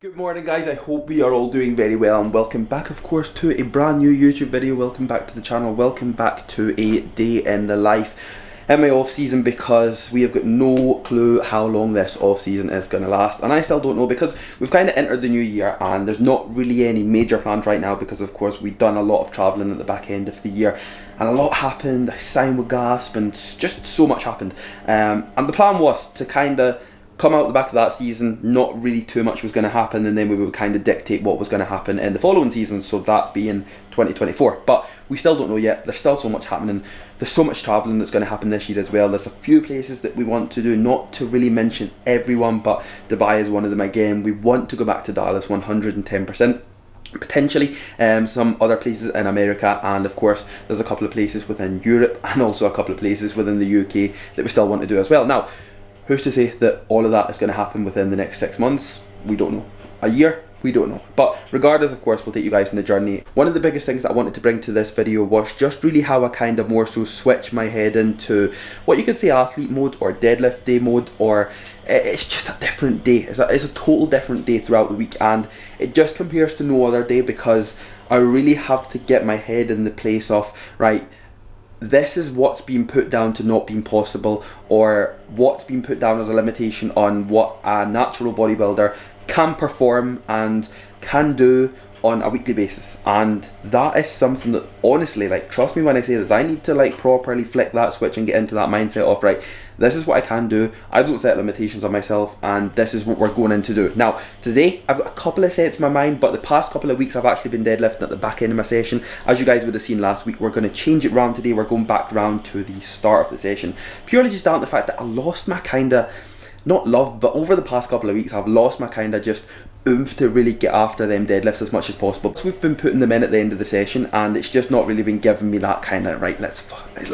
Good morning guys, I hope we are all doing very well and welcome back of course to a brand new YouTube video. Welcome back to the channel, welcome back to a day in the life in my off season, because we have got no clue how long this off season is going to last, and I still don't know because we've kind of entered the new year and there's not really any major plans right now because of course we've done a lot of travelling at the back end of the year and a lot happened. I signed with Gasp and just so much happened, and the plan was to kind of come out the back of that season, not really too much was going to happen, and then we would kind of dictate what was going to happen in the following season, so that being 2024. But we still don't know yet. There's still so much happening. There's so much travelling that's going to happen this year as well. There's a few places that we want to do, not to really mention everyone, but Dubai is one of them again. We want to go back to Dallas 110%. Potentially some other places in America, and of course there's a couple of places within Europe and also a couple of places within the UK that we still want to do as well. Now, who's to say that all of that is going to happen within the next 6 months? We don't know. A year? We don't know. But regardless, of course, we'll take you guys on the journey. One of the biggest things that I wanted to bring to this video was just really how I kind of more so switch my head into what you could say athlete mode or deadlift day mode, or it's just a different day. It's a total different day throughout the week, and it just compares to no other day because I really have to get my head in the place of, right, this is what's been put down to not being possible, or what's been put down as a limitation on what a natural bodybuilder can perform and can do on a weekly basis. And that is something that honestly, like, trust me when I say this, I need to like properly flick that switch and get into that mindset of, right, this is what I can do, I don't set limitations on myself, and this is what we're going in to do. Now, today, I've got a couple of sets in my mind, but the past couple of weeks I've actually been deadlifting at the back end of my session. As you guys would have seen last week, we're going to change it round today. We're going back round to the start of the session, purely just down to the fact that I lost my kind of, not love, but over the past couple of weeks I've lost my kind of just oomph to really get after them deadlifts as much as possible. So we've been putting them in at the end of the session, and it's just not really been giving me that kind of, right, let's fucking do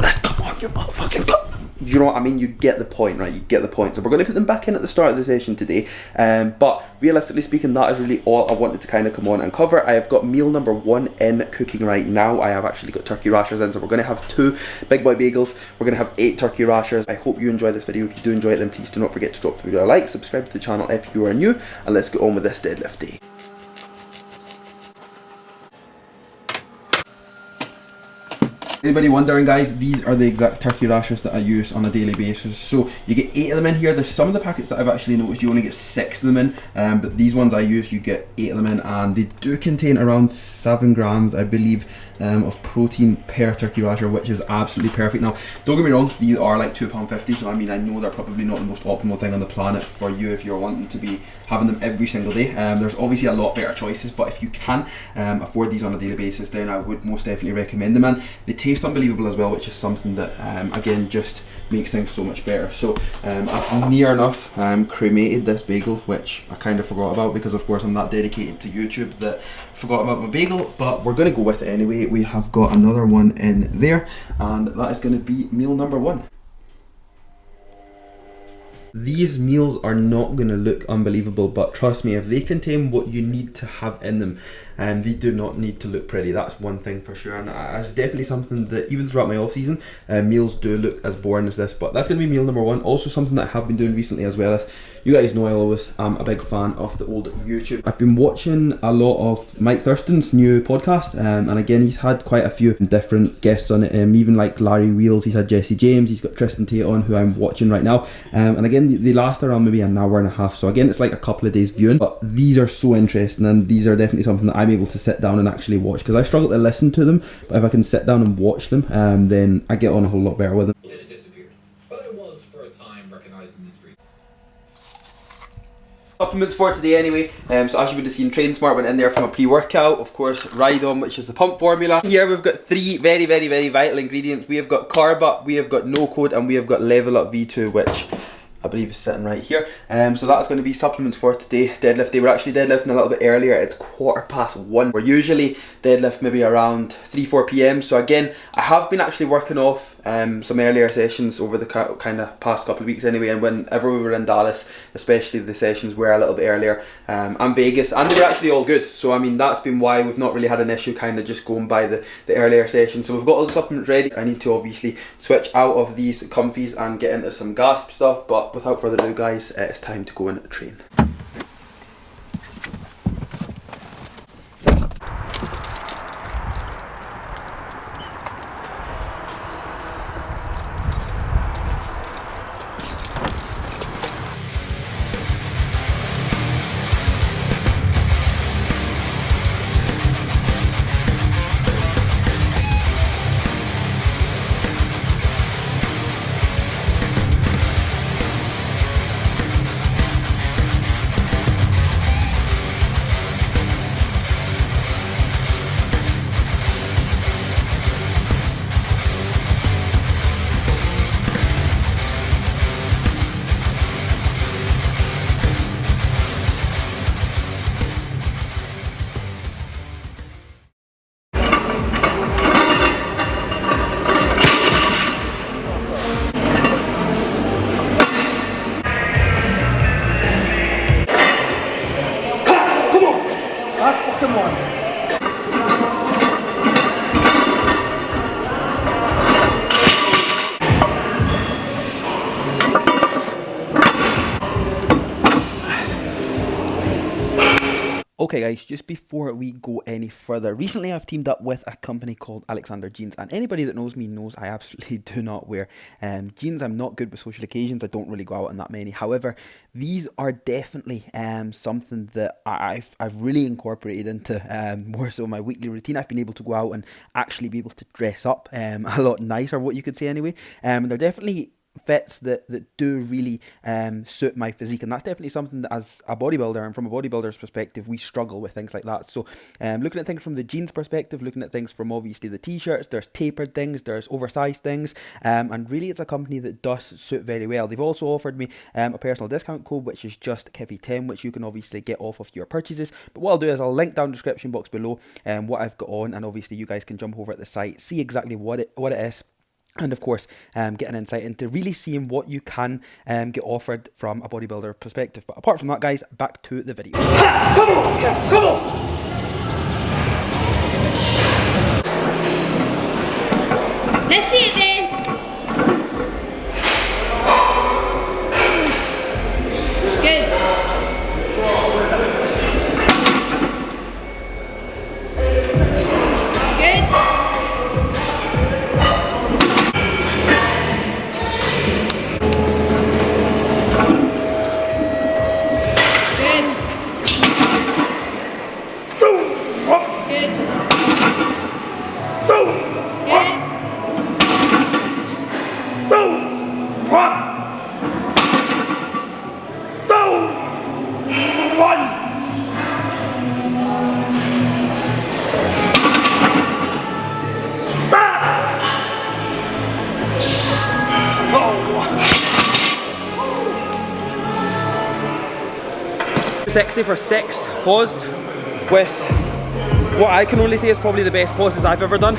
this, come on, you motherfucking go. You know what I mean? You get the point, right? You get the point. So we're going to put them back in at the start of the session today, but realistically speaking, that is really all I wanted to kind of come on and cover. I have got meal number 1 in cooking right now. I have actually got turkey rashers in, so we're going to have 2 big boy bagels. We're going to have 8 turkey rashers. I hope you enjoy this video. If you do enjoy it, then please do not forget to drop the video a like, subscribe to the channel if you are new, and let's get on with this deadlift day. Anybody wondering, guys, these are the exact turkey rashers that I use on a daily basis. So you get 8 of them in here. There's some of the packets that I've actually noticed you only get 6 of them in, but these ones I use, you get 8 of them in, and they do contain around 7 grams, I believe, of protein per turkey rasher, which is absolutely perfect. Now, don't get me wrong, these are like £2.50, so I mean, I know they're probably not the most optimal thing on the planet for you if you're wanting to be having them every single day. There's obviously a lot better choices, but if you can afford these on a daily basis, then I would most definitely recommend them, and they taste unbelievable as well, which is something that again just makes things so much better. So I've near enough cremated this bagel, which I kind of forgot about because of course I'm that dedicated to YouTube that I forgot about my bagel, but we're going to go with it anyway. We have got another one in there, and that is going to be meal number 1. These meals are not going to look unbelievable, but trust me, if they contain what you need to have in them, and they do not need to look pretty. That's one thing for sure, and it's definitely something that even throughout my off season, meals do look as boring as this, but that's going to be meal number 1. Also something that I have been doing recently as well as, you guys know I always am a big fan of the old YouTube. I've been watching a lot of Mike Thurston's new podcast, and again he's had quite a few different guests on it, even like Larry Wheels, he's had Jesse James, he's got Tristan Tate on, who I'm watching right now, and again they last around maybe an hour and a half, so again it's like a couple of days viewing, but these are so interesting, and these are definitely something that I'm able to sit down and actually watch, because I struggle to listen to them, but if I can sit down and watch them, then I get on a whole lot better with them. Then it disappeared, but it was for a time recognized in the street. Supplements for today anyway, so as you would have seen, Train Smart went in there from a pre-workout, of course Ride On, which is the pump formula. Here we've got 3 very vital ingredients. We have got Carb Up, we have got No Code, and we have got Level Up V2, which I believe is sitting right here. So that's going to be supplements for today. Deadlift day. We're actually deadlifting a little bit earlier. It's 1:15. We're usually deadlift maybe around 3-4 p.m. So again, I have been actually working off some earlier sessions over the kind of past couple of weeks anyway, and whenever we were in Dallas, especially, the sessions were a little bit earlier, and Vegas, and they were actually all good. So I mean, that's been why we've not really had an issue kind of just going by the earlier sessions. So we've got all the supplements ready. I need to obviously switch out of these comfies and get into some gasp stuff, but without further ado guys, it's time to go and train. Okay guys, just before we go any further, recently I've teamed up with a company called Alexander Jeans, and anybody that knows me knows I absolutely do not wear jeans. I'm not good with social occasions, I don't really go out on that many. However, these are definitely something that I've really incorporated into more so my weekly routine. I've been able to go out and actually be able to dress up a lot nicer, what you could say anyway. They're definitely fits that do really suit my physique, and that's definitely something that as a bodybuilder and from a bodybuilder's perspective we struggle with things like that. So looking at things from the jeans perspective, looking at things from obviously the t-shirts, there's tapered things, there's oversized things, and really it's a company that does suit very well. They've also offered me a personal discount code which is just Kevy10, which you can obviously get off of your purchases. But what I'll do is I'll link down the description box below what I've got on, and obviously you guys can jump over at the site, see exactly what it is, and of course get an insight into really seeing what you can get offered from a bodybuilder perspective. But apart from that guys, back to the video. Ha! Come on! Come on! Let's see it then! Good. Good. $60 for 6 paused with what I can only say is probably the best pauses I've ever done.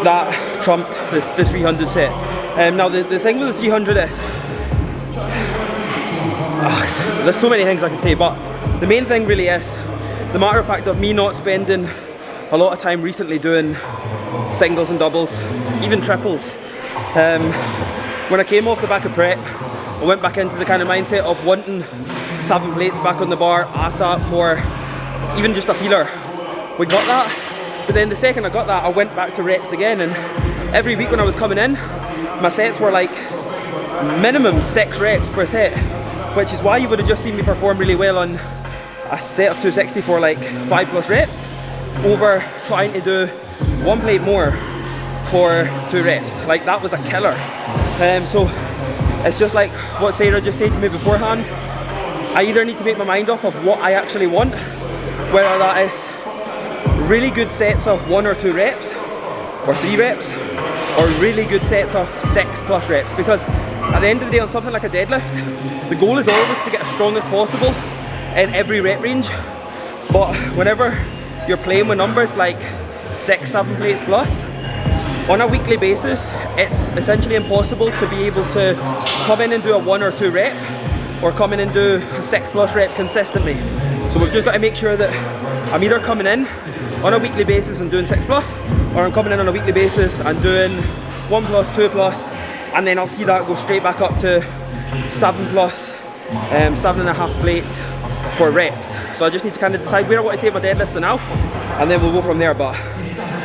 That trumped the 300 set. Now the thing with the 300 is, there's so many things I can say, but the main thing really is the matter of fact of me not spending a lot of time recently doing singles and doubles, even triples. When I came off the back of prep, I went back into the kind of mindset of wanting 7 plates back on the bar, ASAP, for even just a feeler. We got that, but then the second I got that, I went back to reps again, and every week when I was coming in, my sets were like minimum 6 reps per set, which is why you would have just seen me perform really well on a set of 260 for like 5+ reps, over trying to do 1 plate more for 2 reps. Like, that was a killer. So it's just like what Sarah just said to me beforehand. I either need to make my mind up of what I actually want, whether that is really good sets of 1 or 2 reps, or 3 reps, or really good sets of 6+ reps. Because at the end of the day, on something like a deadlift, the goal is always to get as strong as possible in every rep range. But whenever you're playing with numbers like 6-7 plates plus, On a weekly basis, it's essentially impossible to be able to come in and do a 1 or 2 rep, or come in and do a 6+ rep consistently. So we've just got to make sure that I'm either coming in on a weekly basis and doing 6+, or I'm coming in on a weekly basis and doing 1+, 2+, and then I'll see that go straight back up to 7+, 7.5 plates for reps. So I just need to kind of decide where I want to take my deadlifts now, and then we'll go from there. But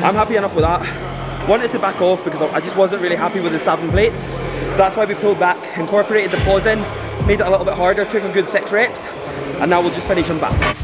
I'm happy enough with that. Wanted to back off because I just wasn't really happy with the 7 plates. So that's why we pulled back, incorporated the pause in, made it a little bit harder, took a good 6 reps, and now we'll just finish them back.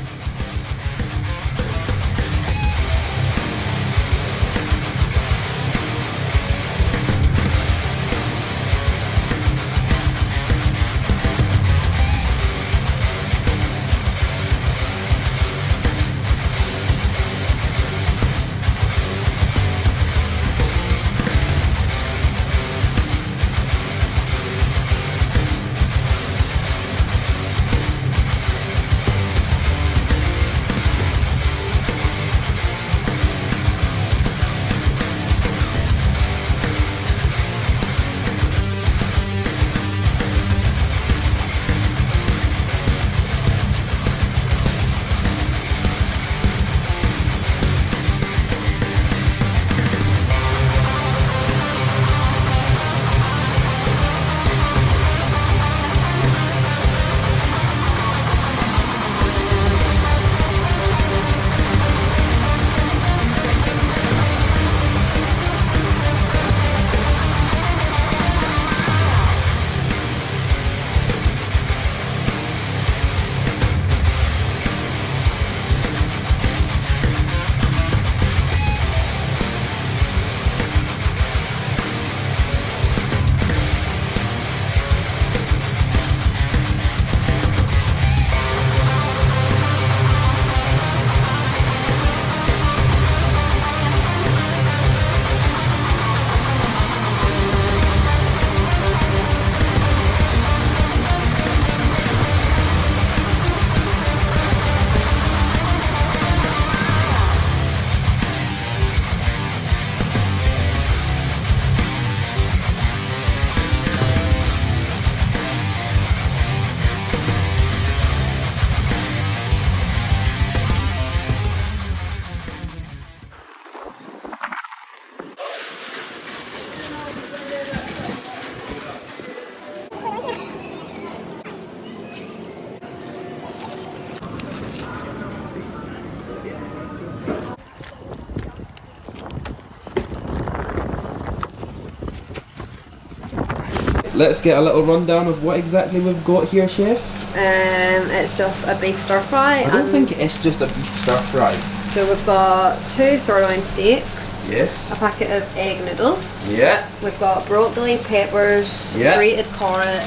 Let's get a little rundown of what exactly we've got here, Chef. It's just a beef stir fry. I don't think it's just a beef stir fry. So we've got 2 sirloin steaks. Yes. A packet of egg noodles. Yeah. We've got broccoli, peppers, Yeah. grated carrot,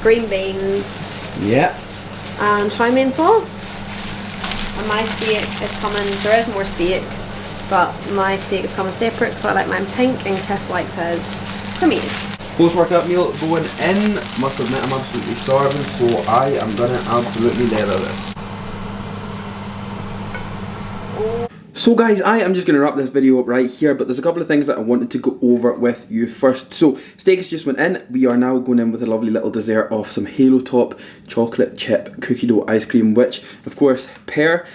green beans, Yeah. and chow mein sauce. And my steak is coming. There is more steak, but my steak is coming separate because I like mine pink and Kev likes his cremated. Post-workout meal going in. Must admit I'm absolutely starving, so I am gonna absolutely leather this. So guys, I am just going to wrap this video up right here, but there's a couple of things that I wanted to go over with you first. So, steaks just went in. We are now going in with a lovely little dessert of some Halo Top chocolate chip cookie dough ice cream, which, of course, per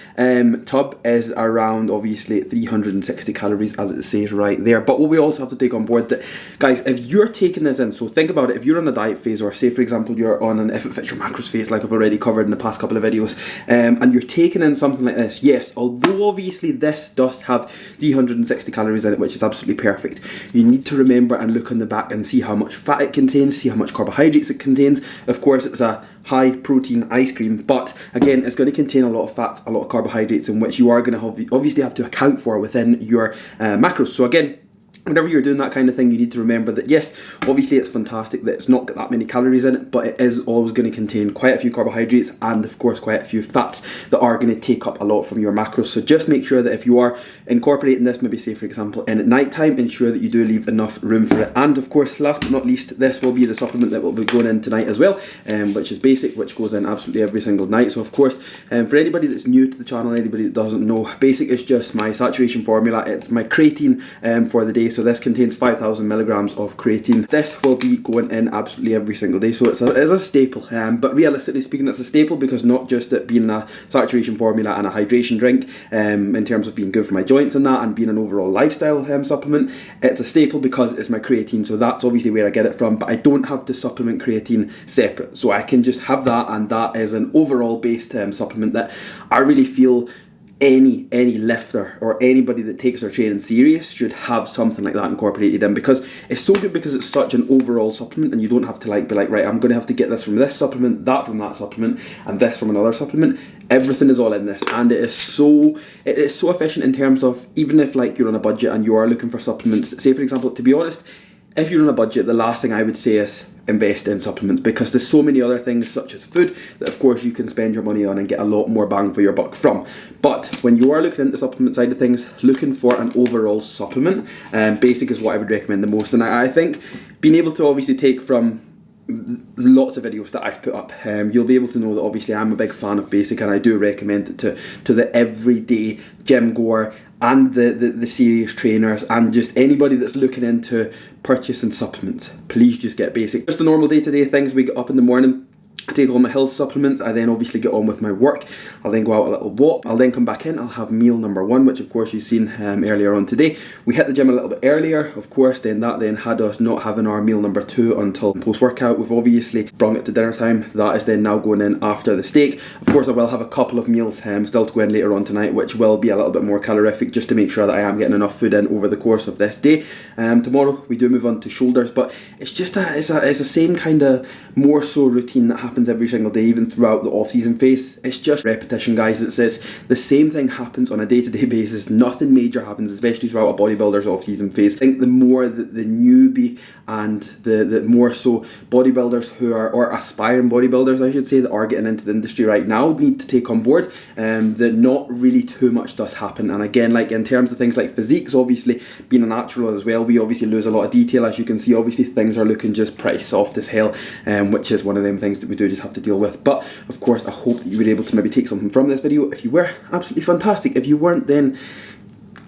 tub is around, obviously, 360 calories, as it says right there. But what we also have to take on board that, guys, if you're taking this in, so think about it, if you're on a diet phase, or say, for example, you're on an if it fits your macros phase, like I've already covered in the past couple of videos, and you're taking in something like this, yes, although obviously this does have 360 calories in it, which is absolutely perfect, you need to remember and look on the back and see how much fat it contains, see how much carbohydrates it contains. Of course, it's a high protein ice cream, but again, it's going to contain a lot of fats, a lot of carbohydrates, in which you are going to obviously have to account for within your macros. So again, whenever you're doing that kind of thing, you need to remember that yes, obviously it's fantastic that it's not got that many calories in it, but it is always going to contain quite a few carbohydrates and of course quite a few fats that are going to take up a lot from your macros. So just make sure that if you are incorporating this, maybe say for example in at night time, ensure that you do leave enough room for it. And of course, last but not least, this will be the supplement that will be going in tonight as well, which is Basic, which goes in absolutely every single night. So of course, for anybody that's new to the channel, anybody that doesn't know, Basic is just my saturation formula. It's my creatine for the day. So this contains 5,000 milligrams of creatine. This will be going in absolutely every single day. So it's a staple. But realistically speaking, it's a staple because not just it being a saturation formula and a hydration drink, in terms of being good for my joints and that, and being an overall lifestyle supplement, it's a staple because it's my creatine. So that's obviously where I get it from. But I don't have to supplement creatine separate. So I can just have that, and that is an overall based supplement that I really feel any lifter or anybody that takes their training serious should have something like that incorporated in, because it's so good, because it's such an overall supplement, and you don't have to like be like, right, I'm going to have to get this from this supplement, that from that supplement, and this from another supplement. Everything is all in this, and it is so efficient in terms of, even if like you're on a budget and you are looking for supplements, say for example, to be honest, if you're on a budget, the last thing I would say is invest in supplements, because there's so many other things such as food that of course you can spend your money on and get a lot more bang for your buck from. But when you are looking into the supplement side of things, looking for an overall supplement, Basic is what I would recommend the most. And I think being able to obviously take from lots of videos that I've put up, you'll be able to know that obviously I'm a big fan of Basic, and I do recommend it to the everyday gym goer and the serious trainers and just anybody that's looking into purchasing supplements. Please just get Basic. Just the normal day-to-day things. We get up in the morning, I take all my health supplements, I then obviously get on with my work, I'll then go out a little walk, I'll then come back in, I'll have meal number one, which of course you've seen earlier on today. We hit the gym a little bit earlier, of course, then that then had us not having our meal number two until post-workout. We've obviously brung it to dinner time, that is then now going in after the steak. Of course I will have a couple of meals still to go in later on tonight, which will be a little bit more calorific, just to make sure that I am getting enough food in over the course of this day. Tomorrow we do move on to shoulders, but it's just it's the same kind of more so routine that happens every single day, even throughout the off-season phase. It's just repetition, guys. It's the same thing happens on a day-to-day basis. Nothing major happens, especially throughout a bodybuilder's off-season phase. I think the more the newbie and the more so bodybuilders who are, or aspiring bodybuilders I should say, that are getting into the industry right now need to take on board that not really too much does happen. And again, like in terms of things like physiques, obviously being a natural as well, we obviously lose a lot of detail. As you can see, obviously things are looking just pretty soft as hell, which is one of them things that we do just have to deal with. But of course I hope that you were able to maybe take something from this video. If you were, absolutely fantastic. If you weren't, then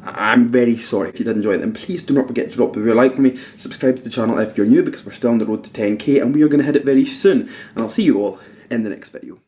I'm very sorry. If you did enjoy it, then please do not forget to drop a like for me, subscribe to the channel if you're new, because we're still on the road to 10k and we are going to hit it very soon. And I'll see you all in the next video.